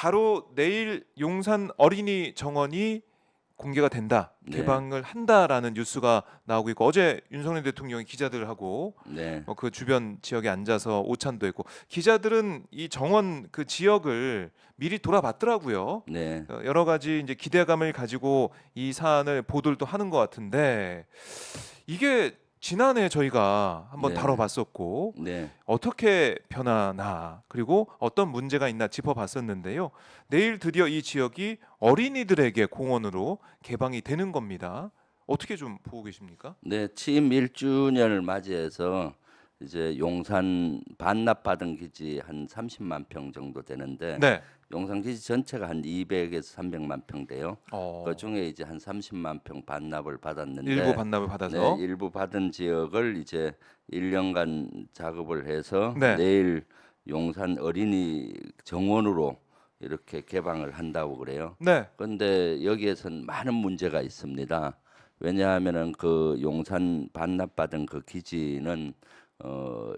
바로 내일 용산 어린이 정원이 공개가 된다, 네. 개방을 한다라는 뉴스가 나오고 있고, 어제 윤석열 대통령이 기자들하고 네. 그 주변 지역에 앉아서 오찬도 했고, 기자들은 이 정원 그 지역을 미리 돌아봤더라고요. 네. 여러 가지 이제 기대감을 가지고 이 사안을 보도를 또 하는 것 같은데, 이게 지난해 저희가 한번 네. 다뤄봤었고 네. 어떻게 변하나, 그리고 어떤 문제가 있나 짚어봤었는데요. 내일 드디어 이 지역이 어린이들에게 공원으로 개방이 되는 겁니다. 어떻게 좀 보고 계십니까? 네. 취임 1주년을 맞이해서 이제 용산 반납받은 기지 한 30만 평 정도 되는데 네. 용산 기지 전체가 한 200에서 300만 평 돼요. 어, 그 중에 이제 한 30만 평 반납을 받았는데 일부 반납을 네, 받아서. 일부 받은 지역을 이제 1년간 작업을 해서 네. 내일 용산 어린이 정원으로 이렇게 개방을 한다고 그래요. 네. 그런데 여기에선 많은 문제가 있습니다. 왜냐하면은 그 용산 반납받은 그 기지는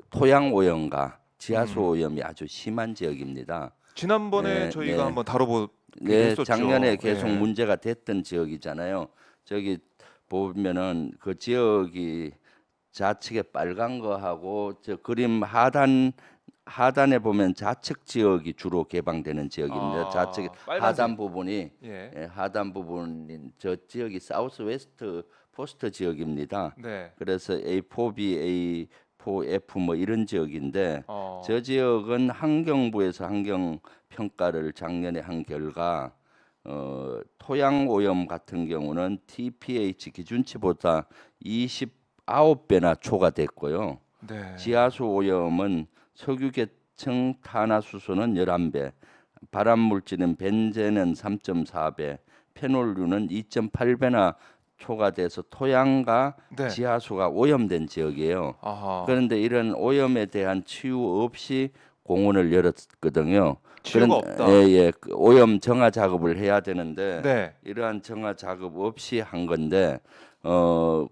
토양 오염과 지하수 음. 오염이 아주 심한 지역입니다. 지난번에 네, 저희가 네. 한번 다뤄보기도 네, 했었죠. 작년에 계속 예. 문제가 됐던 지역이잖아요. 저기 보면은 그 지역이 좌측에 빨간 거하고 저 그림 하단에 보면 좌측 지역이 주로 개방되는 지역입니다. 좌측 빨간색. 하단 부분이 예. 하단 부분인 저 지역이 사우스 웨스트 포스트 지역입니다. 네. 그래서 A4B, A4F 뭐 이런 지역인데 어. 저 지역은 환경부에서 환경 평가를 작년에 한 결과 토양 오염 같은 경우는 TPH 기준치보다 29배나 초과됐고요. 네. 지하수 오염은 석유계층 탄화수소는 11배, 발암물질인 벤젠은 3.4배, 페놀류는 2.8배나 초과돼서 토양과 네. 지하수가 오염된 지역이에요. 아하. 그런데 이런 오염에 대한 치유 없이 공원을 열었거든요. 치유가 없다. 예, 그 오염 정화 작업을 해야 되는데 네. 이러한 정화 작업 없이 한 건데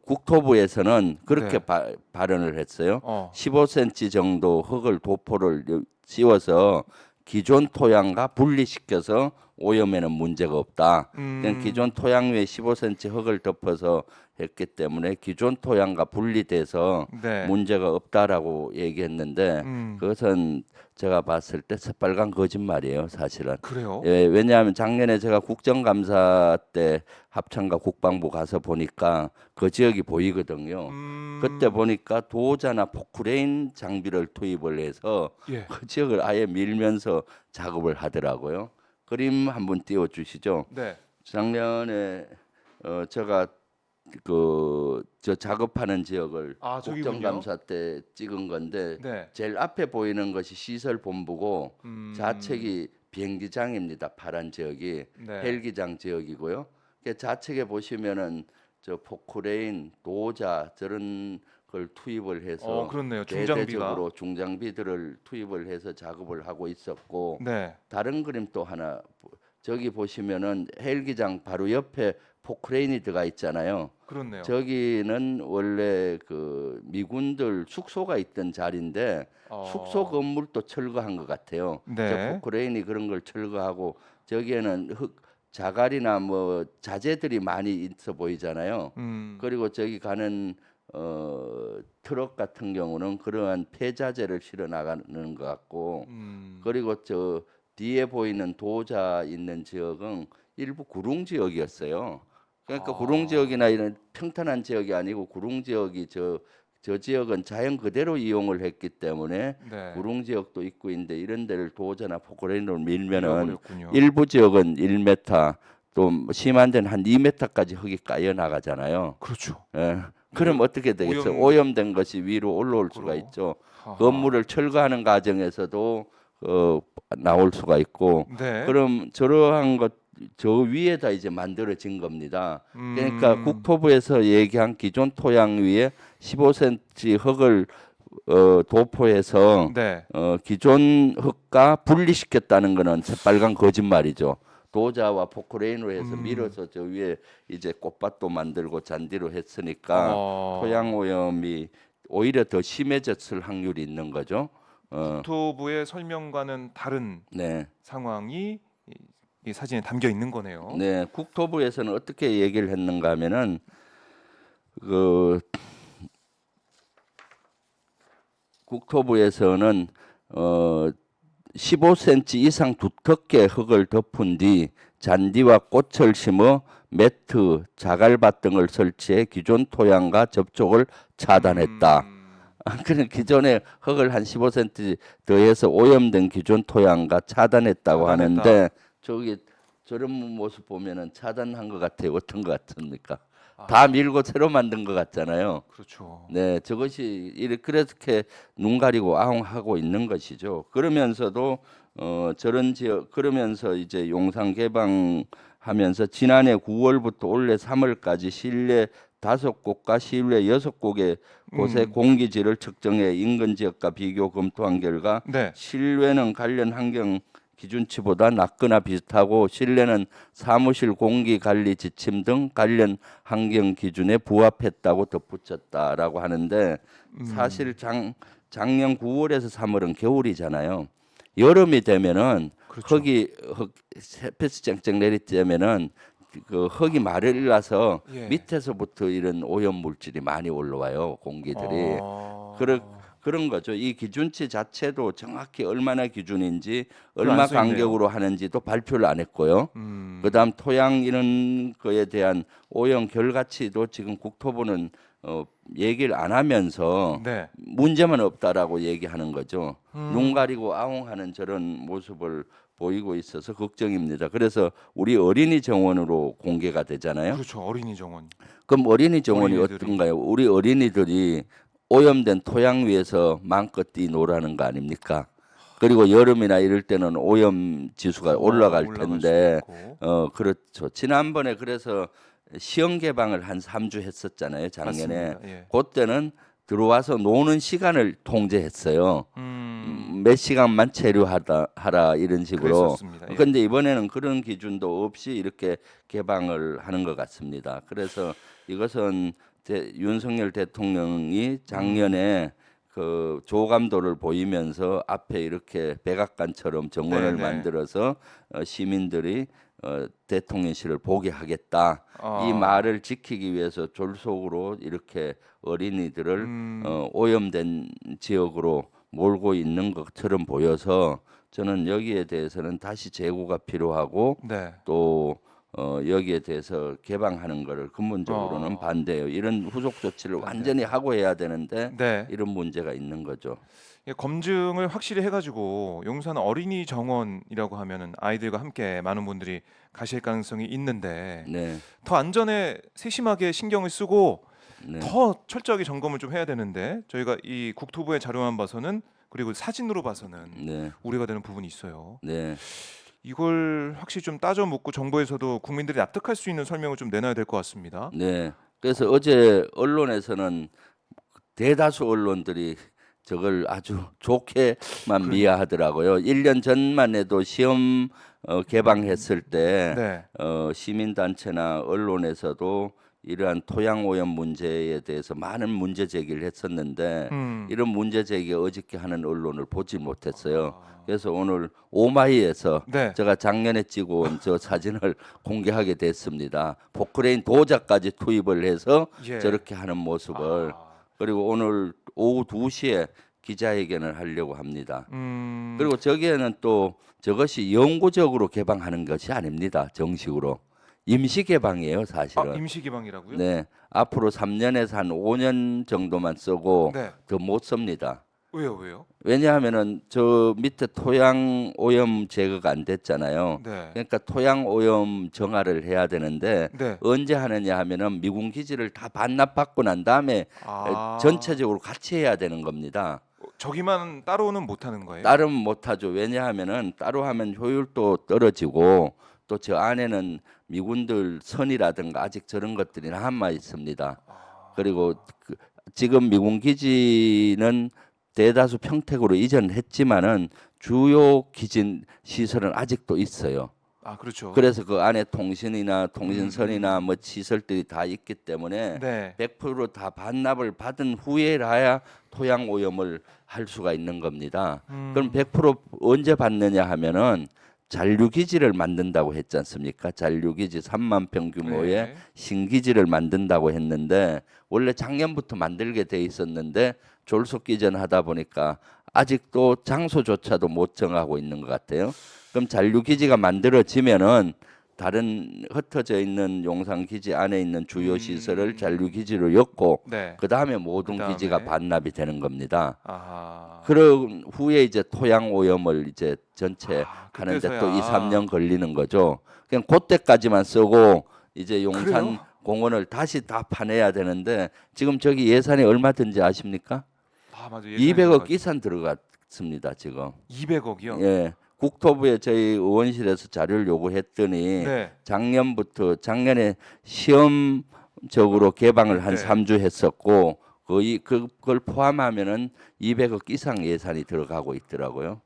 국토부에서는 그렇게 네. 발언을 했어요. 어. 15cm 정도 흙을 도포를 씌워서 기존 토양과 분리시켜서 오염에는 문제가 없다. 그냥 기존 토양 위에 15cm 흙을 덮어서 했기 때문에 기존 토양과 분리돼서 네. 문제가 없다라고 얘기했는데 그것은 제가 봤을 때 새빨간 거짓말이에요, 사실은. 그래요? 예, 왜냐하면 작년에 제가 국정감사 때 합참과 국방부 가서 보니까 그 지역이 보이거든요. 그때 보니까 도자나 포크레인 장비를 투입을 해서 예. 그 지역을 아예 밀면서 작업을 하더라고요. 그림 한번 띄워 주시죠. 네. 작년에 제가 저 작업하는 지역을 아, 저기군요. 국정감사 때 찍은 건데 네. 제일 앞에 보이는 것이 시설 본부고 좌측이 비행기장입니다. 파란 지역이 네. 헬기장 지역이고요. 좌측에 보시면은 저 포크레인, 도자 저런 걸 투입을 해서 그렇네요. 중장비가. 대대적으로 중장비들을 투입을 해서 작업을 하고 있었고 네. 다른 그림 또 하나 저기 보시면은 헬기장 바로 옆에 포크레인이 들어가 있잖아요. 그렇네요. 저기는 원래 그 미군들 숙소가 있던 자리인데 숙소 건물도 철거한 것 같아요. 네. 저 포크레인이 그런 걸 철거하고 저기에는 자갈이나 뭐 자재들이 많이 있어 보이잖아요. 그리고 저기 가는 트럭 같은 경우는 그러한 폐자재를 실어 나가는 것 같고 그리고 저 뒤에 보이는 도자 있는 지역은 일부 구릉 지역이었어요. 그러니까 구릉 지역이나 이런 평탄한 지역이 아니고 구릉 지역이 저 지역은 자연 그대로 이용을 했기 때문에 네. 구릉 지역도 있고 있는데 이런 데를 도자나 포크레인으로 밀면은 잃어버렸군요. 일부 지역은 1m 또 심한 데는 한 2m까지 흙이 까여 나가잖아요. 그렇죠. 예. 그럼 어떻게 되겠어요? 오염된 것이 위로 올라올 수가 거꾸로. 있죠. 하하. 건물을 철거하는 과정에서도 나올 수가 있고 네. 그럼 저러한 것 저 위에다 이제 만들어진 겁니다. 그러니까 국토부에서 얘기한 기존 토양 위에 15cm 흙을 도포해서 네. 기존 흙과 분리시켰다는 것은 새빨간 거짓말이죠. 도자와 포크레인으로 해서 밀어서 저 위에 이제 꽃밭도 만들고 잔디로 했으니까 토양 오염이 오히려 더 심해졌을 확률이 있는 거죠. 국토부의 설명과는 다른 네, 상황이 이 사진에 담겨 있는 거네요. 네, 국토부에서는 어떻게 얘기를 했는가 하면은 그 국토부에서는 15cm 이상 두텁게 흙을 덮은 뒤 잔디와 꽃을 심어 매트, 자갈밭 등을 설치해 기존 토양과 접촉을 차단했다. 그는 기존에 흙을 한 15cm 더해서 오염된 기존 토양과 차단했다고 차단했다. 하는데 저기 저런 모습 보면은 차단한 것 같아요. 어떤 것 같습니까? 다 밀고 새로 만든 것 같잖아요. 그렇죠. 네, 저것이 그렇게 눈 가리고 아웅하고 있는 것이죠. 그러면서도 저런 지역 그러면서 이제 용산 개방하면서 지난해 9월부터 올해 3월까지 실내 5곳과 실외 6곳의 곳의 공기질을 측정해 인근 지역과 비교 검토한 결과 네. 실외는 관련 환경 기준치보다 낮거나 비슷하고 실내는 사무실 공기 관리 지침 등 관련 환경 기준에 부합했다고 덧붙였다라고 하는데 사실 작년 9월에서 3월은 겨울이잖아요. 여름이 되면은 그렇죠. 흙 햇볕이 쨍쨍 내릴 때면은 그 흙이 마르라서 예. 밑에서부터 이런 오염 물질이 많이 올라와요. 공기들이. 그런 거죠. 이 기준치 자체도 정확히 얼마나 기준인지 그걸 안 얼마 써 있네요. 간격으로 하는지도 발표를 안 했고요. 그다음 토양 이런 거에 대한 오염 결과치도 지금 국토부는 얘기를 안 하면서 네. 문제만 없다라고 얘기하는 거죠. 눈 가리고 아웅하는 저런 모습을 보이고 있어서 걱정입니다. 그래서 우리 어린이 정원으로 공개가 되잖아요. 그렇죠. 어린이 정원. 그럼 어린이 정원이 어린이들이. 어떤가요? 우리 어린이들이 오염된 토양 위에서 마음껏 뛰노라는 거 아닙니까? 그리고 여름이나 이럴 때는 오염 지수가 올라갈 텐데, 수도 있고. 그렇죠. 지난번에 그래서 시험 개방을 한 3주 했었잖아요, 작년에. 맞습니다. 예. 그때는 들어와서 노는 시간을 통제했어요. 음. 몇 시간만 체류하라 이런 식으로. 그랬었습니다. 예. 그런데 이번에는 그런 기준도 없이 이렇게 개방을 하는 것 같습니다. 그래서 이것은 윤석열 대통령이 작년에 그 조감도를 보이면서 앞에 이렇게 백악관처럼 정원을 네, 네. 만들어서 시민들이 대통령실을 보게 하겠다. 아. 이 말을 지키기 위해서 졸속으로 이렇게 어린이들을 오염된 지역으로 몰고 있는 것처럼 보여서 저는 여기에 대해서는 다시 재고가 필요하고 네. 또 여기에 대해서 개방하는 것을 근본적으로는 반대해요. 이런 후속 조치를 완전히 하고 해야 되는데 네. 이런 문제가 있는 거죠. 예, 검증을 확실히 해가지고 용산 어린이 정원이라고 하면은 아이들과 함께 많은 분들이 가실 가능성이 있는데 네, 더 안전에 세심하게 신경을 쓰고 네, 더 철저하게 점검을 좀 해야 되는데 저희가 이 국토부의 자료만 봐서는 그리고 사진으로 봐서는 네, 우려가 되는 부분이 있어요. 네, 이걸 확실히 좀 따져 묻고 정부에서도 국민들이 납득할 수 있는 설명을 좀 내놔야 될 것 같습니다. 네. 그래서 어제 언론에서는 대다수 언론들이 저걸 아주 좋게만 미화하더라고요. 1년 전만 해도 시험 개방했을 때 네. 시민단체나 언론에서도 이러한 토양 오염 문제에 대해서 많은 문제 제기를 했었는데 이런 문제 제기 어저께 하는 언론을 보지 못했어요. 그래서 오늘 오마이에서 네. 제가 작년에 찍어온 저 사진을 공개하게 됐습니다. 포크레인 도자까지 투입을 해서 예. 저렇게 하는 모습을 그리고 오늘 오후 2시에 기자회견을 하려고 합니다. 그리고 저기에는 또 저것이 영구적으로 개방하는 것이 아닙니다. 정식으로 임시 개방이에요, 사실은. 임시 개방이라고요? 네, 앞으로 3년에서 한 5년 정도만 쓰고 네. 더 못 씁니다. 왜요? 왜냐하면은 저 밑에 토양 오염 제거가 안 됐잖아요. 네. 그러니까 토양 오염 정화를 해야 되는데 네. 언제 하느냐 하면은 미군 기지를 다 반납받고 난 다음에 전체적으로 같이 해야 되는 겁니다. 저기만 따로는 못 하는 거예요? 따로 못하죠. 왜냐하면은 따로 하면 효율도 떨어지고 또 저 안에는 미군들 선이라든가 아직 저런 것들이 남아 있습니다. 그리고 지금 미군 기지는 대다수 평택으로 이전했지만은 주요 기진 시설은 아직도 있어요. 그렇죠. 그래서 그 안에 통신이나 통신선이나 뭐 시설들이 다 있기 때문에 네. 100%다 반납을 받은 후에라야 토양 오염을 할 수가 있는 겁니다. 그럼 100% 언제 받느냐 하면은 잔류기지를 만든다고 했지 않습니까? 잔류기지 3만 평 규모의 네. 신기지를 만든다고 했는데 원래 작년부터 만들게 돼 있었는데 졸속기전 하다 보니까 아직도 장소조차도 못 정하고 있는 것 같아요. 그럼 잔류기지가 만들어지면은 다른 흩어져 있는 용산기지 안에 있는 주요 시설을 잔류기지로 엮고 네. 그 다음에 모든 그다음에. 기지가 반납이 되는 겁니다. 아하. 그런 후에 이제 토양 오염을 이제 전체 하는데 또 그때서야. 2, 3년 걸리는 거죠. 그냥 그때까지만 쓰고 이제 용산 그래요? 공원을 다시 다 파내야 되는데 지금 저기 예산이 얼마 든지 아십니까? 아, 맞아. 200억 이상 들어갔습니다, 지금. 200억이요? 예. 국토부에 저희 의원실에서 자료를 요구했더니 네. 작년에 시험적으로 개방을 한 네. 3주 했었고 거의 그걸 포함하면은 200억 이상 예산이 들어가고 있더라고요.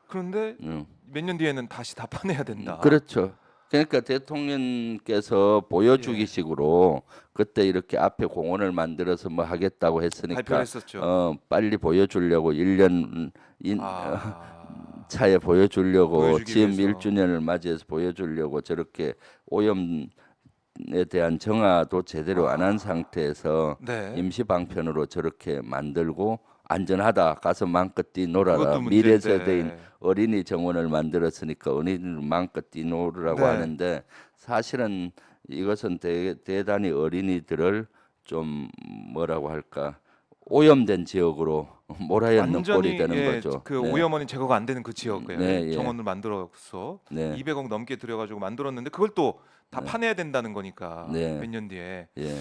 그런데 음. 몇 년 뒤에는 다시 다 파내야 된다. 그렇죠. 그러니까 대통령께서 보여주기식으로 그때 이렇게 앞에 공원을 만들어서 뭐 하겠다고 했으니까 발표를 했었죠. 빨리 보여주려고 1년 아. 차에 보여주려고 보여주기 지금 위해서. 1주년을 맞이해서 보여주려고 저렇게 오염에 대한 정화도 제대로 안 한 상태에서 네. 임시 방편으로 저렇게 만들고 안전하다 가서 마음껏 뛰놀아라 그것도 미래 문제인데. 세대인 어린이 정원을 만들었으니까 어린이를 마음껏 뛰놀으라고 네. 하는데 사실은 이것은 대단히 어린이들을 좀 뭐라고 할까 오염된 지역으로 몰아넣는 꼴이 되는 예, 거죠. 그 네. 오염원이 제거가 안 되는 그 지역에 네, 예. 정원을 만들어서 네. 200억 넘게 들여가지고 만들었는데 그걸 또 다 네. 파내야 된다는 거니까 네. 몇 년 뒤에 예.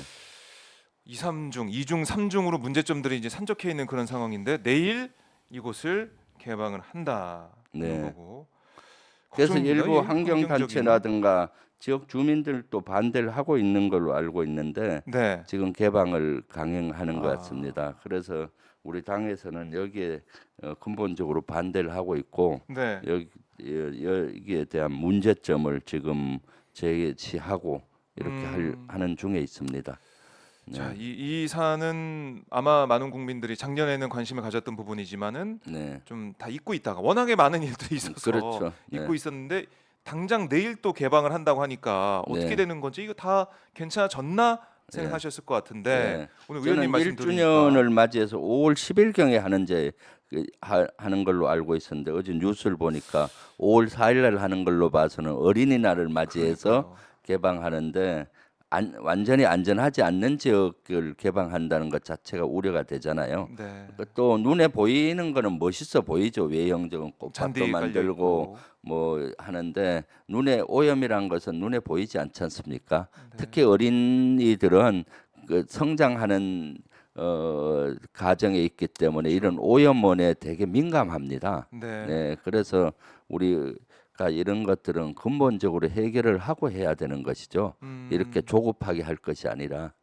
2, 3중, 2중, 3중으로 문제점들이 이제 산적해 있는 그런 상황인데 내일 이곳을 개방을 한다는 네. 거고. 그래서 걱정입니다. 일부 이 환경단체라든가 지역 주민들도 반대를 하고 있는 걸로 알고 있는데 네. 지금 개방을 강행하는 것 아. 같습니다. 그래서 우리 당에서는 여기에 근본적으로 반대를 하고 있고 네. 여기에 대한 문제점을 지금 제시하고 이렇게 하는 중에 있습니다. 네. 자, 이 사안은 아마 많은 국민들이 작년에는 관심을 가졌던 부분이지만은 네. 좀 다 잊고 있다가 워낙에 많은 일들이 있어서 그렇죠. 네. 잊고 있었는데 당장 내일 또 개방을 한다고 하니까 어떻게 네. 되는 건지 이거 다 괜찮아졌나 생각하셨을 것 같은데 네. 오늘 저는 의원님 말씀 들으니까 1주년을 맞이해서 5월 10일경에 하는 걸로 알고 있었는데 어제 뉴스를 보니까 5월 4일날 하는 걸로 봐서는 어린이날을 맞이해서 그러니까요. 개방하는데 완전히 안전하지 않는 지역을 개방한다는 것 자체가 우려가 되잖아요. 네. 또 눈에 보이는 거는 멋있어 보이죠. 외형적인 꽃밭도 잔디 깔려 만들고 있고. 뭐 하는데 눈에 오염이란 것은 눈에 보이지 않지 않습니까? 네. 특히 어린이들은 그 성장하는 가정에 있기 때문에 이런 오염원에 되게 민감합니다. 네. 네, 그래서 우리가 이런 것들은 근본적으로 해결을 하고 해야 되는 것이죠. 이렇게 조급하게 할 것이 아니라.